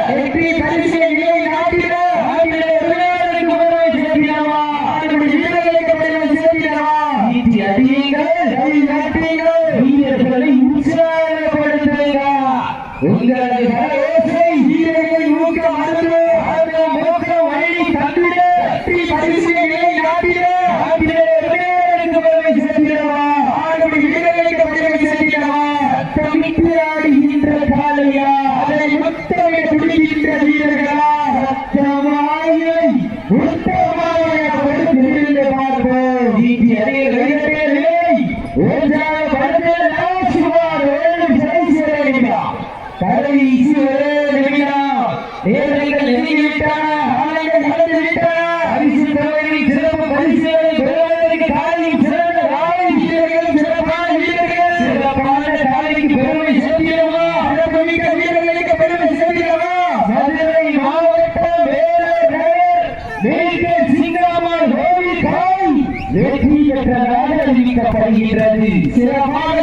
வெற்றி பரிசை நிலை நாட்டிட பெருமைக்கு பெருமை சேர்த்திடவா வீரர்களுக்கு பெருமை சேர்த்திடவா நீட்டி அடியுங்கள் நாட்டுங்கள் வீரர்களை உற்சாகப்படுத்துங்க உங்களது கரவோசை வீரர்களை ஊக்கம் அருள் மோக்கம் வழி தந்திட வெற்றி பரிசை நிலை நாட்டிட பெருமைக்கு பெருமை சேர்த்திடவா வீரர்களுக்கு பெருமை சேர்த்திடவா சத்தமிட்டு ஆடுகின்ற காலையா அதை முத்தமிட துடிக்கின்ற வீரர்களா சத்தமாயை உத்தமாக கொடுத்து பார்ப்போம் நீட்டி அடிகளை ஒன்றாக படுத்த சுமார் 7 சைசியா கடைசி ஒரே நிமிடம் நேரங்கள் நெருங்கிவிட்டன ஆலைகள் நடந்து விட்டன பரிசு தொகையில் சிறப்பு பரிசுகளை பெறுவதற்கு காலையில் சிறந்த காலை வீரர்கள் சிறப்பான வீரர்கள் சிறப்பான காலைக்கு பெருமை சேர்த்திடவா சிறப்புமிக்க வீரர்களுக்கு பெருமை சேர்த்திடவா மதுரை மாவட்டம் வேலூர் சிங்கராமன் கோவில் காய் வெற்றி பெற்றதாக அறிவிக்கப்படுகிறது சிறப்பான